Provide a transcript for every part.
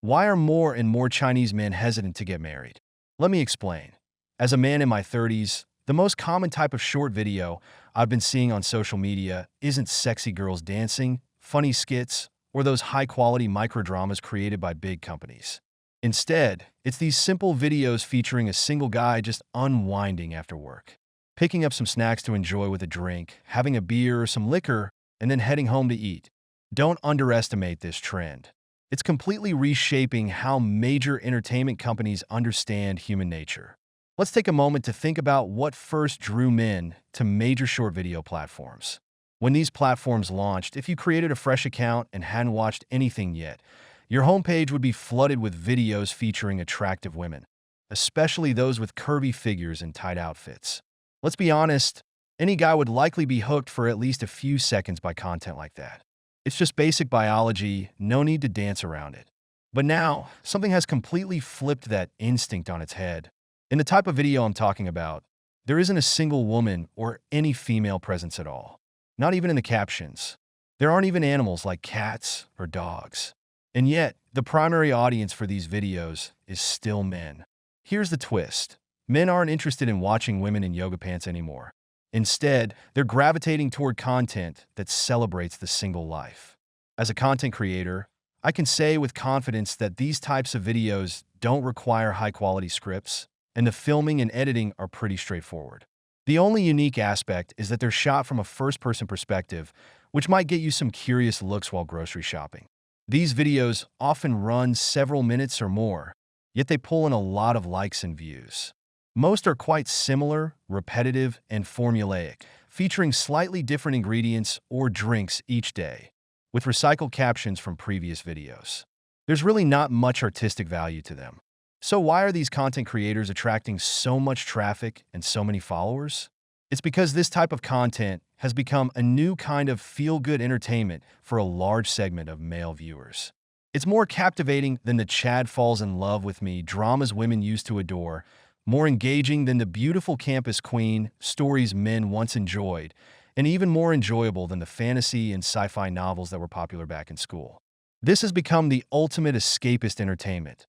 Why are more and more Chinese men hesitant to get married? Let me explain. As a man in my 30s, the most common type of short video I've been seeing on social media isn't sexy girls dancing, funny skits, or those high-quality microdramas created by big companies. Instead, it's these simple videos featuring a single guy just unwinding after work, picking up some snacks to enjoy with a drink, having a beer or some liquor, and then heading home to eat. Don't underestimate this trend. It's completely reshaping how major entertainment companies understand human nature. Let's take a moment to think about what first drew men to major short video platforms. When these platforms launched, if you created a fresh account and hadn't watched anything yet, your homepage would be flooded with videos featuring attractive women, especially those with curvy figures and tight outfits. Let's be honest, any guy would likely be hooked for at least a few seconds by content like that. It's just basic biology, no need to dance around it. But now, something has completely flipped that instinct on its head. In the type of video I'm talking about, there isn't a single woman or any female presence at all. Not even in the captions. There aren't even animals like cats or dogs. And yet, the primary audience for these videos is still men. Here's the twist. Men aren't interested in watching women in yoga pants anymore. Instead, they're gravitating toward content that celebrates the single life. As a content creator, I can say with confidence that these types of videos don't require high-quality scripts, and the filming and editing are pretty straightforward. The only unique aspect is that they're shot from a first-person perspective, which might get you some curious looks while grocery shopping. These videos often run several minutes or more, yet they pull in a lot of likes and views. Most are quite similar, repetitive, and formulaic, featuring slightly different ingredients or drinks each day, with recycled captions from previous videos. There's really not much artistic value to them. So why are these content creators attracting so much traffic and so many followers? It's because this type of content has become a new kind of feel-good entertainment for a large segment of male viewers. It's more captivating than the Chad falls in love with me dramas women used to adore, more engaging than the beautiful campus queen stories men once enjoyed, and even more enjoyable than the fantasy and sci-fi novels that were popular back in school. This has become the ultimate escapist entertainment,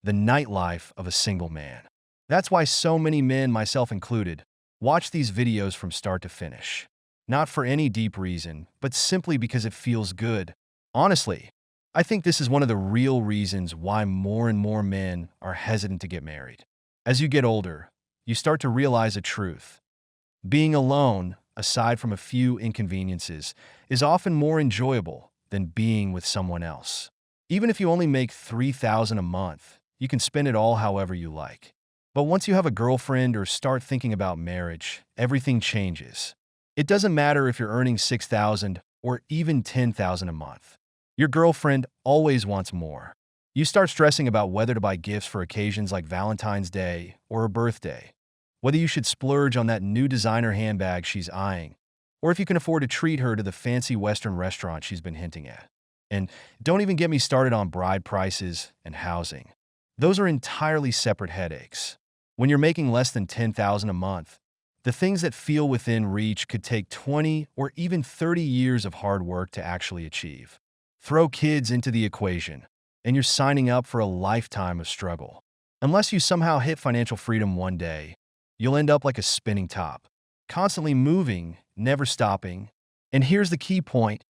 the nightlife of a single man. That's why so many men, myself included, watch these videos from start to finish. Not for any deep reason, but simply because it feels good. Honestly, I think this is one of the real reasons why more and more men are hesitant to get married. As you get older, you start to realize a truth. Being alone, aside from a few inconveniences, is often more enjoyable than being with someone else. Even if you only make $3,000 a month, you can spend it all however you like. But once you have a girlfriend or start thinking about marriage, everything changes. It doesn't matter if you're earning $6,000 or even $10,000 a month. Your girlfriend always wants more. You start stressing about whether to buy gifts for occasions like Valentine's Day or a birthday, whether you should splurge on that new designer handbag she's eyeing, or if you can afford to treat her to the fancy Western restaurant she's been hinting at. And don't even get me started on bride prices and housing. Those are entirely separate headaches. When you're making less than $10,000 a month, the things that feel within reach could take 20 or even 30 years of hard work to actually achieve. Throw kids into the equation, and you're signing up for a lifetime of struggle. Unless you somehow hit financial freedom one day, you'll end up like a spinning top, constantly moving, never stopping. And here's the key point.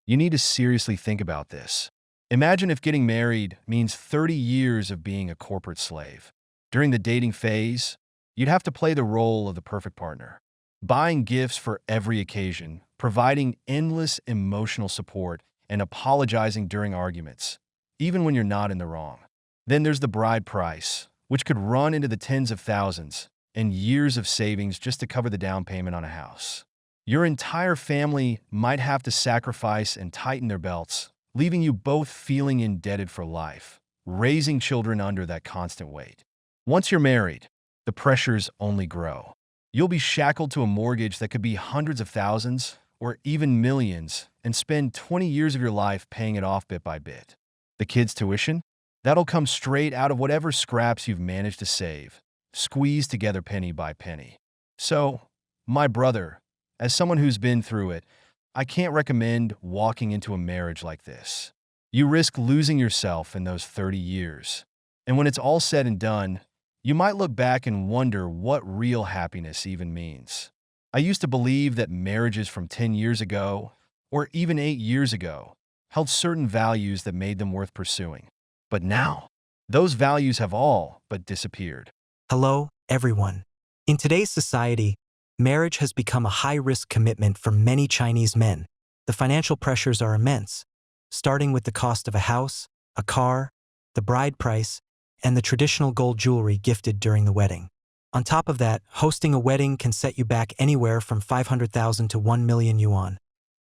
You need to seriously think about this. Imagine if getting married means 30 years of being a corporate slave. During the dating phase, you'd have to play the role of the perfect partner, buying gifts for every occasion, providing endless emotional support, and apologizing during arguments, even when you're not in the wrong. Then there's the bride price, which could run into the tens of thousands, and years of savings just to cover the down payment on a house. Your entire family might have to sacrifice and tighten their belts, leaving you both feeling indebted for life, raising children under that constant weight. Once you're married, the pressures only grow. You'll be shackled to a mortgage that could be hundreds of thousands or even millions and spend 20 years of your life paying it off bit by bit. The kids' tuition? That'll come straight out of whatever scraps you've managed to save, squeezed together penny by penny. So, my brother, as someone who's been through it, I can't recommend walking into a marriage like this. You risk losing yourself in those 30 years. And when it's all said and done, you might look back and wonder what real happiness even means. I used to believe that marriages from 10 years ago, or even 8 years ago, held certain values that made them worth pursuing. But now, those values have all but disappeared. Hello, everyone. In today's society, marriage has become a high-risk commitment for many Chinese men. The financial pressures are immense, starting with the cost of a house, a car, the bride price, and the traditional gold jewelry gifted during the wedding. On top of that, hosting a wedding can set you back anywhere from 500,000 to 1 million yuan,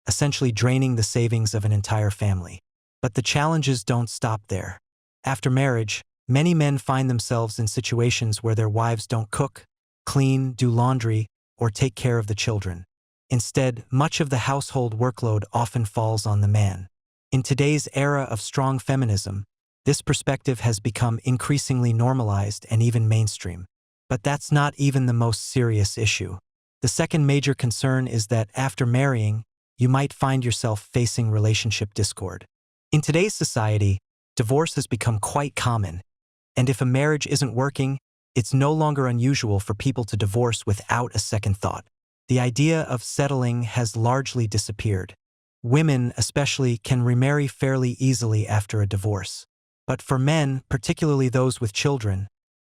essentially draining the savings of an entire family. But the challenges don't stop there. After marriage, many men find themselves in situations where their wives don't cook, clean, do laundry, or take care of the children. Instead, much of the household workload often falls on the man. In today's era of strong feminism, this perspective has become increasingly normalized and even mainstream. But that's not even the most serious issue. The second major concern is that after marrying, you might find yourself facing relationship discord. In today's society, divorce has become quite common, and if a marriage isn't working, it's no longer unusual for people to divorce without a second thought. The idea of settling has largely disappeared. Women, especially, can remarry fairly easily after a divorce. But for men, particularly those with children,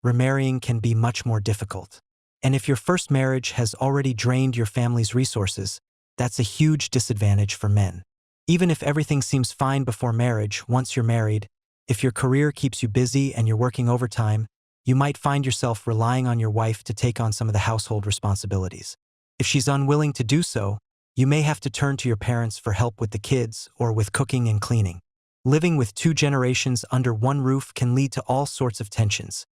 remarrying can be much more difficult. And if your first marriage has already drained your family's resources, that's a huge disadvantage for men. Even if everything seems fine before marriage, once you're married, if your career keeps you busy and you're working overtime, you might find yourself relying on your wife to take on some of the household responsibilities. If she's unwilling to do so, you may have to turn to your parents for help with the kids or with cooking and cleaning. Living with two generations under one roof can lead to all sorts of tensions,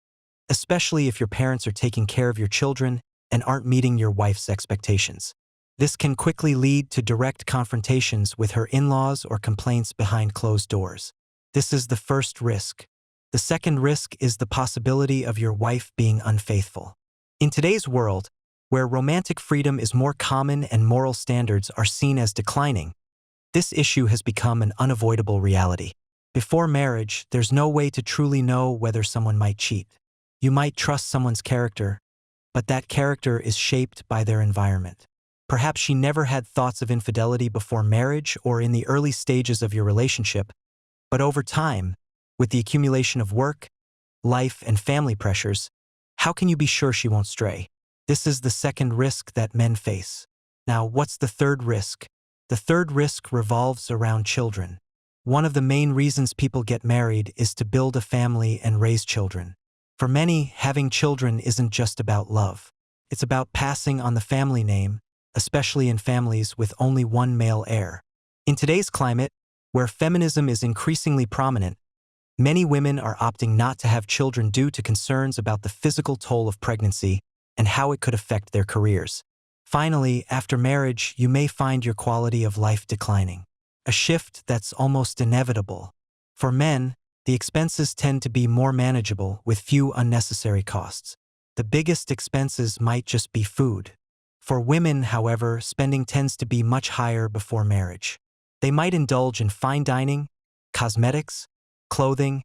especially if your parents are taking care of your children and aren't meeting your wife's expectations. This can quickly lead to direct confrontations with her in-laws or complaints behind closed doors. This is the first risk. The second risk is the possibility of your wife being unfaithful. In today's world, where romantic freedom is more common and moral standards are seen as declining, this issue has become an unavoidable reality. Before marriage, there's no way to truly know whether someone might cheat. You might trust someone's character, but that character is shaped by their environment. Perhaps she never had thoughts of infidelity before marriage or in the early stages of your relationship, but over time, with the accumulation of work, life, and family pressures, how can you be sure she won't stray? This is the second risk that men face. Now, what's the third risk? The third risk revolves around children. One of the main reasons people get married is to build a family and raise children. For many, having children isn't just about love. It's about passing on the family name, especially in families with only one male heir. In today's climate, where feminism is increasingly prominent, many women are opting not to have children due to concerns about the physical toll of pregnancy and how it could affect their careers. Finally, after marriage, you may find your quality of life declining, a shift that's almost inevitable. For men, the expenses tend to be more manageable with few unnecessary costs. The biggest expenses might just be food. For women, however, spending tends to be much higher before marriage. They might indulge in fine dining, cosmetics, clothing,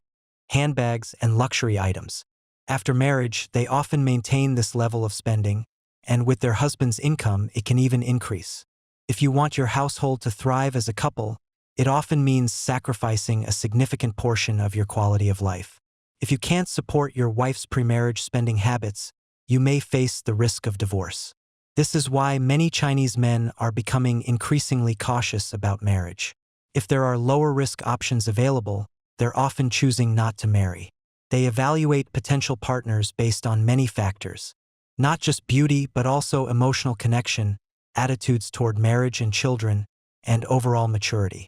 handbags, and luxury items. After marriage, they often maintain this level of spending, and with their husband's income, it can even increase. If you want your household to thrive as a couple, it often means sacrificing a significant portion of your quality of life. If you can't support your wife's pre-marriage spending habits, you may face the risk of divorce. This is why many Chinese men are becoming increasingly cautious about marriage. If there are lower-risk options available, they're often choosing not to marry. They evaluate potential partners based on many factors, not just beauty but also emotional connection, attitudes toward marriage and children, and overall maturity.